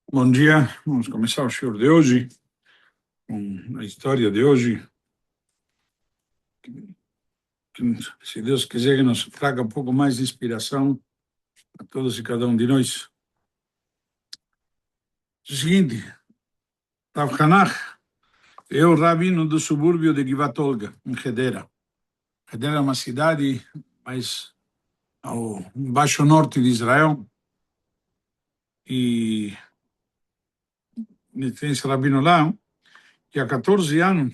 Bom dia, vamos começar o show de hoje, com a história de hoje, que, se Deus quiser, que nos traga um pouco mais de inspiração a todos e cada um de nós. É o seguinte, Rav Hanach é o rabino do subúrbio de Givat Olga, em Hedera. Hedera é uma cidade mais ao baixo norte de Israel, e tem esse rabino lá, que há 14 anos,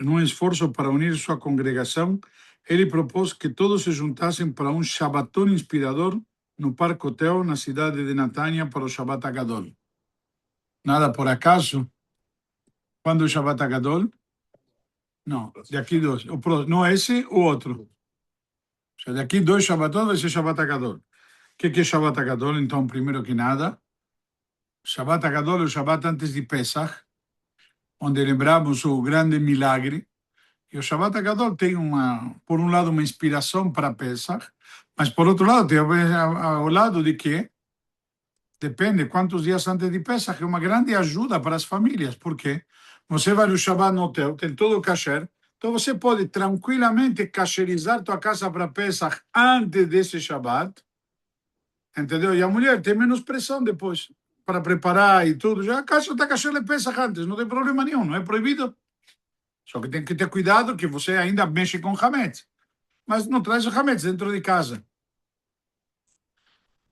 num esforço para unir sua congregação, ele propôs que todos se juntassem para um Shabbaton inspirador no Parque Hotel, na cidade de Natânia, para o Shabbat Agadol. Nada por acaso. Quando é o Shabbat Agadol? Não, daqui dois. Não esse, o outro. Ou seja, daqui dois Shabbatot vai ser Shabbat Agadol. O que é Shabbat Agadol? Então, primeiro que nada, Shabbat Agadol é o Shabbat antes de Pesach, onde lembramos o grande milagre. E o Shabbat Agadol tem, por um lado, uma inspiração para Pesach, mas, por outro lado, tem ao lado de que depende quantos dias antes de Pesach, é uma grande ajuda para as famílias. Por quê? Você vai no Shabbat no hotel, tem todo o kasher, então você pode tranquilamente kasherizar tua casa para Pesach antes desse Shabbat, entendeu? E a mulher tem menos pressão depois para preparar e tudo. Já a casa está kasher de Pesach antes, não tem problema nenhum, não é proibido. Só que tem que ter cuidado que você ainda mexe com hametz, mas não traz o hametz dentro de casa.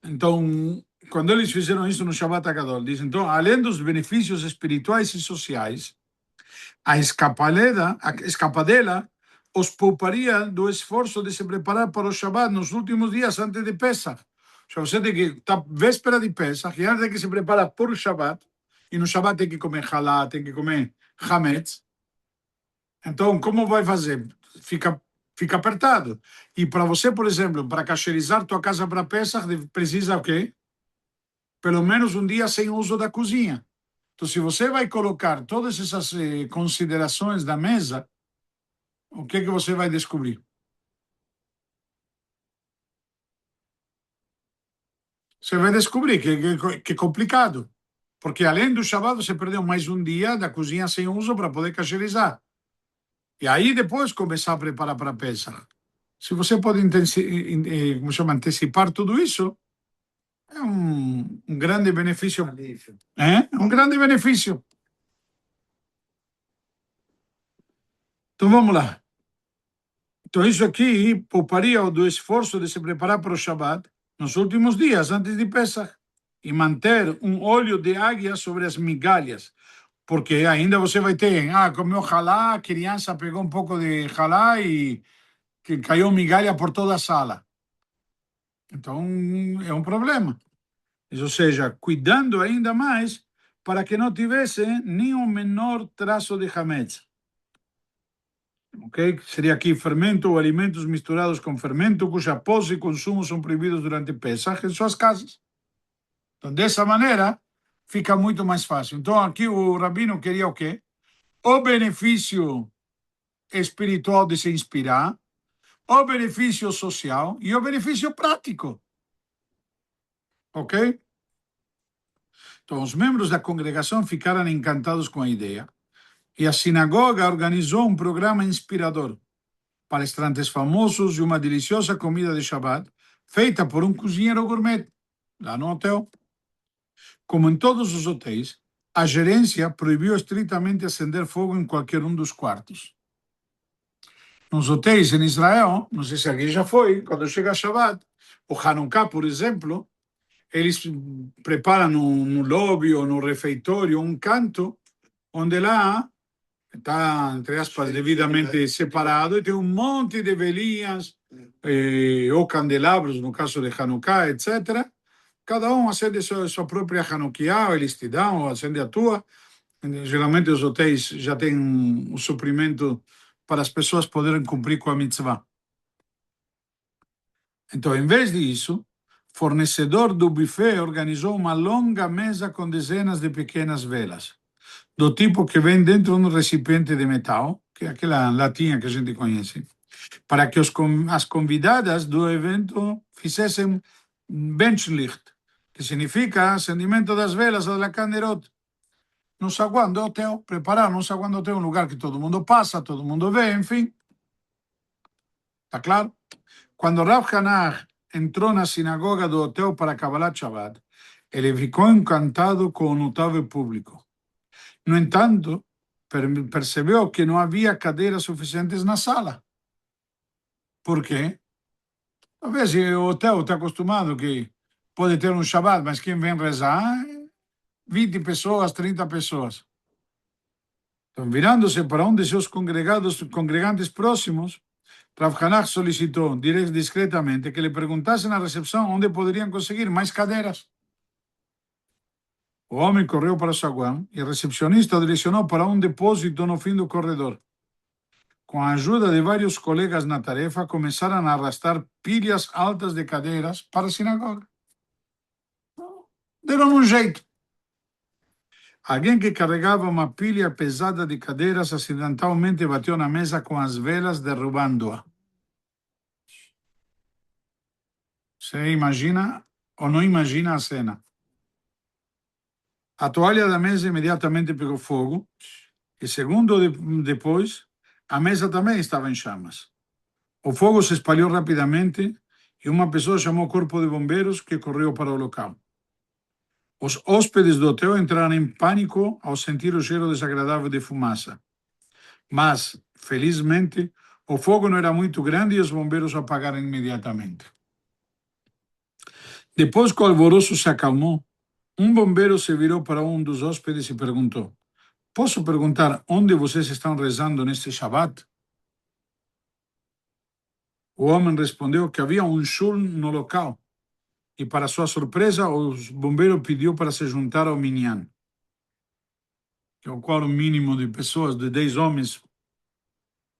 Então, quando eles fizeram isso no Shabbat Agadol, dizem, então, além dos benefícios espirituais e sociais, a escapadela os pouparia do esforço de se preparar para o Shabbat nos últimos dias antes de Pesach. Então, você tem que estar véspera de Pesach, e antes tem que se preparar por o Shabbat, e no Shabbat tem que comer halá, tem que comer hametz. Então, como vai fazer? Fica apertado. E para você, por exemplo, para cacherizar tua casa para Pesach, precisa o quê? Pelo menos um dia sem uso da cozinha. Então, se você vai colocar todas essas considerações da mesa, o que você vai descobrir? Você vai descobrir que é complicado. Porque além do Shabbat, você perdeu mais um dia da cozinha sem uso para poder cacherizar. E aí depois começar a preparar para Pesach. Se você pode antecipar tudo isso, é um grande benefício. É um grande benefício. Então vamos lá. Então isso aqui pouparia do esforço de se preparar para o Shabbat nos últimos dias, antes de Pesach, e manter um olho de águia sobre as migalhas, porque ainda você vai ter, comeu halá, a criança pegou um pouco de halá e que caiu migalha por toda a sala. Então é um problema. Ou seja, cuidando ainda mais para que não tivesse nenhum menor traço de hametz. Ok? Seria aqui fermento ou alimentos misturados com fermento, cuja posse e consumo são proibidos durante Pesach em suas casas. Então, dessa maneira, fica muito mais fácil. Então, aqui o rabino queria o quê? O benefício espiritual de se inspirar, o benefício social e o benefício prático. Ok? Então, os membros da congregação ficaram encantados com a ideia. E a sinagoga organizou um programa inspirador, palestrantes famosos e uma deliciosa comida de Shabbat, feita por um cozinheiro gourmet, lá no hotel. Como em todos os hotéis, a gerência proibiu estritamente acender fogo em qualquer um dos quartos. Nos hotéis em Israel, não sei se alguém já foi, quando chega Shabbat, o Hanukkah, por exemplo, eles preparam no lobby ou no refeitório um canto onde lá está, entre aspas, devidamente separado e tem um monte de velinhas ou candelabros, no caso de Hanukkah, etc. Cada um acende sua própria Hanukkah, eles te dão, ou acende a tua. Geralmente os hotéis já têm um suprimento para as pessoas poderem cumprir com a mitzvah. Então, em vez disso, o fornecedor do buffet organizou uma longa mesa com dezenas de pequenas velas, do tipo que vem dentro de um recipiente de metal, que é aquela latinha que a gente conhece, para que as convidadas do evento fizessem benchlicht, que significa acendimento das velas da Canderot. No saguão do hotel, preparar no saguão do hotel um lugar que todo mundo passa, todo mundo vê, enfim. Está claro? Quando Rav Hanach entrou na sinagoga do hotel para Kabbalat Shabbat, ele ficou encantado com o notável público. No entanto, percebeu que não havia cadeiras suficientes na sala. Por quê? Talvez o hotel está acostumado que pode ter um Shabbat, mas quem vem rezar, 20 pessoas, 30 pessoas. Então, virando-se para um de seus congregantes próximos, Rav Hanach solicitou discretamente que lhe perguntasse na recepção onde poderiam conseguir mais cadeiras. O homem correu para o saguão e o recepcionista o direcionou para um depósito no fim do corredor. Com a ajuda de vários colegas na tarefa, começaram a arrastar pilhas altas de cadeiras para a sinagoga. Deram um jeito. Alguém que carregava uma pilha pesada de cadeiras acidentalmente bateu na mesa com as velas, derrubando-a. Você imagina ou não imagina a cena? A toalha da mesa imediatamente pegou fogo e, segundo depois, a mesa também estava em chamas. O fogo se espalhou rapidamente e uma pessoa chamou o corpo de bombeiros, que correu para o local. Os hóspedes do hotel entraram em pânico ao sentir o cheiro desagradável de fumaça. Mas, felizmente, o fogo não era muito grande e os bombeiros o apagaram imediatamente. Depois que o alvoroço se acalmou, um bombeiro se virou para um dos hóspedes e perguntou: "Posso perguntar onde vocês estão rezando neste Shabbat?" O homem respondeu que havia um shul no local e, para sua surpresa, o bombeiro pediu para se juntar ao minyan, que é o quórum mínimo de pessoas, de 10 homens.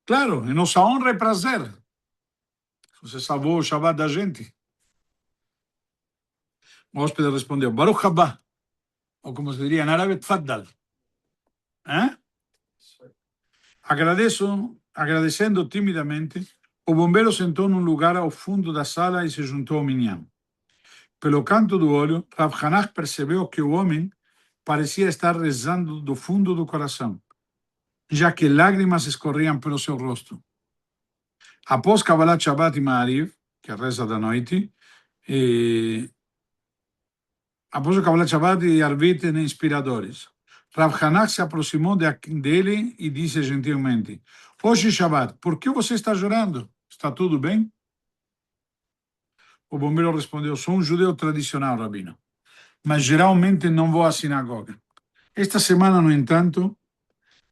Claro, em nossa honra e prazer. Você salvou o Shabbat da gente. O hóspede respondeu: "Baruch haba", ou como se diria em árabe, tfaddal. Agradecendo timidamente, o bombeiro sentou num lugar ao fundo da sala e se juntou ao minyan. Pelo canto do olho, Rav Hanach percebeu que o homem parecia estar rezando do fundo do coração, já que lágrimas escorriam pelo seu rosto. Após Kabbalat Shabbat e Ma'ariv, que é a reza da noite, após o Kabbalat Shabbat e Arvit inspiradores, Rav Hanach se aproximou dele e disse gentilmente: "Hoje Shabbat, por que você está chorando? Está tudo bem?" O bombeiro respondeu: "Sou um judeu tradicional, rabino, mas geralmente não vou à sinagoga. Esta semana, no entanto,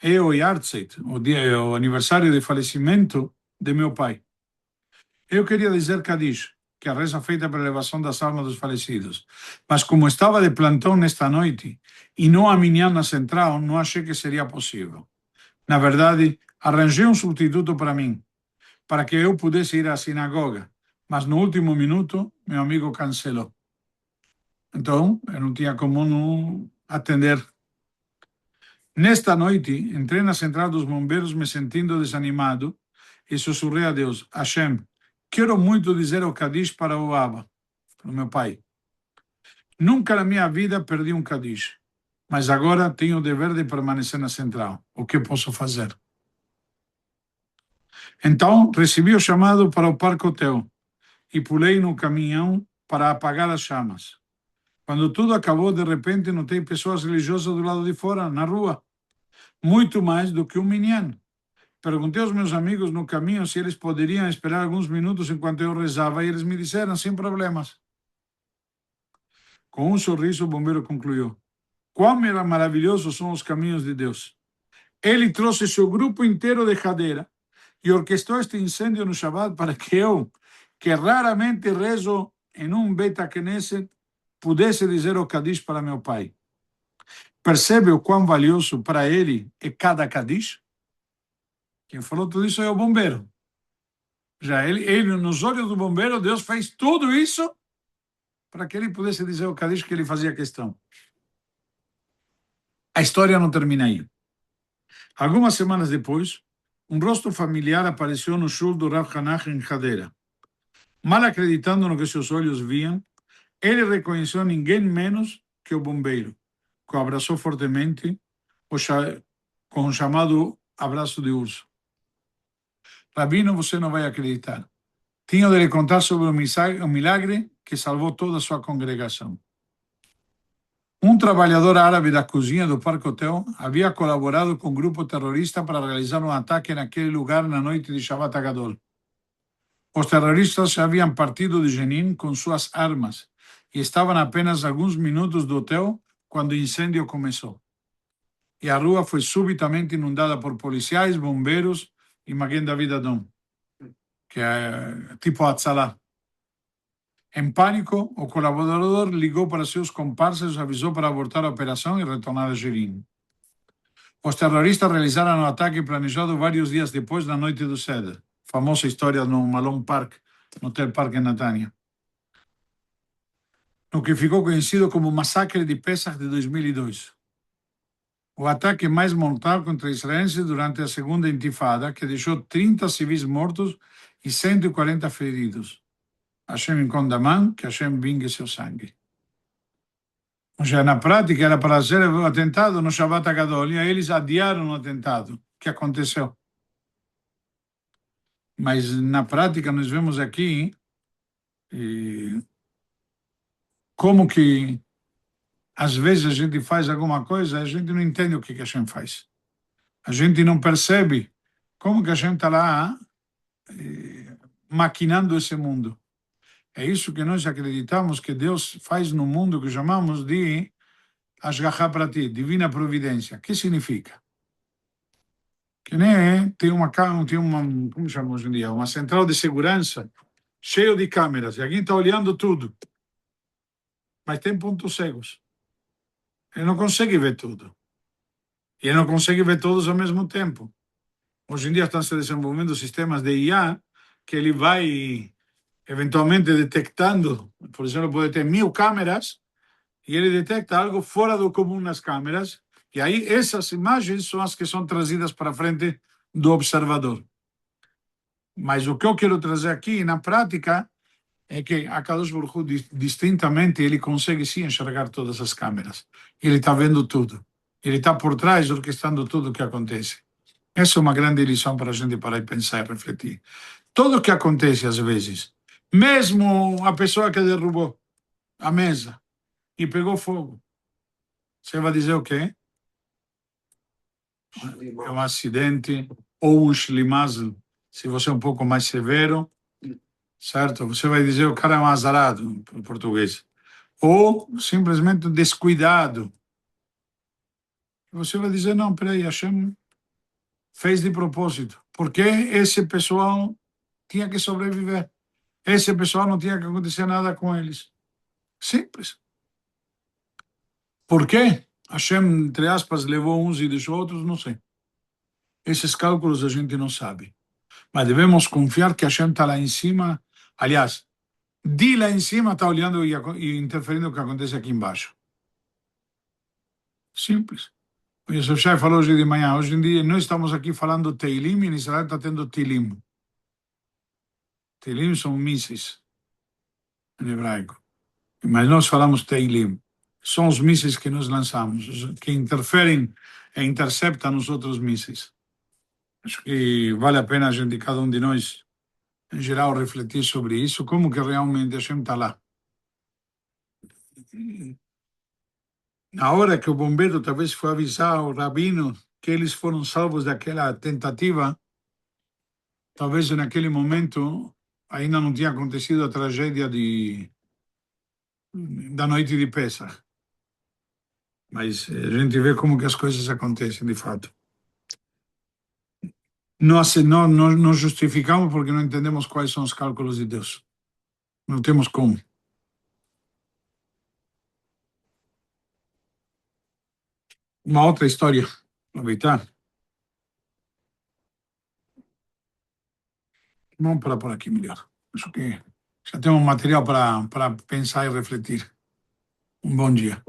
é o Yahrzeit, o aniversário de falecimento de meu pai. Eu queria dizer Kadish, que é a reza feita para a elevação das almas dos falecidos, mas como estava de plantão nesta noite e não a minha na central, não achei que seria possível. Na verdade, arranjei um substituto para mim, para que eu pudesse ir à sinagoga, mas no último minuto, meu amigo cancelou. Então, eu não tinha como não atender. Nesta noite, entrei na central dos bombeiros me sentindo desanimado e sussurrei a Deus: Hashem, quero muito dizer o Kadish para o Abba, para o meu pai. Nunca na minha vida perdi um Kadish, mas agora tenho o dever de permanecer na central. O que posso fazer? Então, recebi o chamado para o Parque Hotel e pulei no caminhão para apagar as chamas. Quando tudo acabou, de repente, notei pessoas religiosas do lado de fora, na rua. Muito mais do que um minyan. Perguntei aos meus amigos no caminho se eles poderiam esperar alguns minutos enquanto eu rezava e eles me disseram sem problemas. Com um sorriso, o bombeiro concluiu: "Quão maravilhosos são os caminhos de Deus. Ele trouxe seu grupo inteiro de cadeira e orquestrou este incêndio no Shabbat para que eu, que raramente rezo em um Beit Knesset, pudesse dizer o Kadish para meu pai. Percebe o quão valioso para ele é cada Kadish?" Quem falou tudo isso é o bombeiro. Já ele, nos olhos do bombeiro, Deus fez tudo isso para que ele pudesse dizer o Kadish que ele fazia questão. A história não termina aí. Algumas semanas depois, um rosto familiar apareceu no shul do Rav Hanach em Hadera. Mal acreditando no que seus olhos viam, Ele reconheceu ninguém menos que o bombeiro, que o abraçou fortemente com o chamado abraço de urso. Rabino, você não vai acreditar. Tinha de lhe contar sobre o milagre que salvou toda a sua congregação. Um trabalhador árabe da cozinha do Parque Hotel havia colaborado com um grupo terrorista para realizar um ataque naquele lugar na noite de Shabbat Hagadol. Os terroristas já haviam partido de Jenin com suas armas e estavam a apenas alguns minutos do hotel quando o incêndio começou. E a rua foi subitamente inundada por policiais, bombeiros e Maguen David Adom, que é tipo Hatzalah. Em pânico, o colaborador ligou para seus comparsas, avisou para abortar a operação e retornar a Jenin. Os terroristas realizaram o ataque planejado vários dias depois da noite do Seder, famosa história no Malone Park, no Hotel Park em Natânia, no que ficou conhecido como Massacre de Pesach de 2002. O ataque mais mortal contra israelenses durante a segunda intifada, que deixou 30 civis mortos e 140 feridos. Hashem Incondaman, que Hashem vingue seu sangue. Ou seja, na prática era para ser atentado no Shabbat Hagadol, e aí eles adiaram o atentado. O que aconteceu? Mas na prática nós vemos aqui como que às vezes a gente faz alguma coisa e a gente não entende o que a Hashem faz. A gente não percebe como que a Hashem está lá maquinando esse mundo. É isso que nós acreditamos que Deus faz no mundo, que chamamos de Ashgaha Prati, Divina Providência. O que significa? Que nem tem uma, como chamamos hoje em dia, uma central de segurança cheio de câmeras, e alguém está olhando tudo, mas tem pontos cegos. Ele não consegue ver tudo. E ele não consegue ver todos ao mesmo tempo. Hoje em dia estão se desenvolvendo sistemas de IA que ele vai eventualmente detectando, por exemplo, pode ter 1000 câmeras e ele detecta algo fora do comum nas câmeras, e aí essas imagens são as que são trazidas para frente do observador. Mas o que eu quero trazer aqui, na prática, é que a Kadosh Baruch Hu, distintamente, ele consegue sim enxergar todas as câmeras. Ele está vendo tudo. Ele está por trás orquestrando tudo o que acontece. Essa é uma grande lição para a gente parar e pensar e refletir. Tudo o que acontece, às vezes, mesmo a pessoa que derrubou a mesa e pegou fogo, você vai dizer o quê? É um acidente ou um shlimazel, se você é um pouco mais severo, certo? Você vai dizer o cara é um azarado, em português. Ou simplesmente descuidado. Você vai dizer, não, peraí, Hashem fez de propósito, porque esse pessoal tinha que sobreviver. Esse pessoal não tinha que acontecer nada com eles. Simples. Por quê? Hashem, entre aspas, levou uns e deixou outros, não sei. Esses cálculos a gente não sabe. Mas devemos confiar que Hashem está lá em cima. Aliás, de lá em cima está olhando e interferindo no que acontece aqui embaixo. Simples. O Yosef Shai falou hoje de manhã. Hoje em dia, nós estamos aqui falando Teilim e em Israel está tendo Tilim. Tilim são mísseis, em hebraico. Mas nós falamos Teilim. São os mísseis que nós lançamos, que interferem e interceptam os outros mísseis. Acho que vale a pena a gente, cada um de nós, em geral, refletir sobre isso, como que realmente a gente está lá. Na hora que o bombeiro talvez foi avisar o rabino que eles foram salvos daquela tentativa, talvez naquele momento ainda não tinha acontecido a tragédia da noite de Pesach. Mas a gente vê como que as coisas acontecem de fato. Não justificamos porque não entendemos quais são os cálculos de Deus. Não temos como. Uma outra história, aproveitar. Vamos parar por aqui melhor. Acho que já temos material para pensar e refletir. Um bom dia.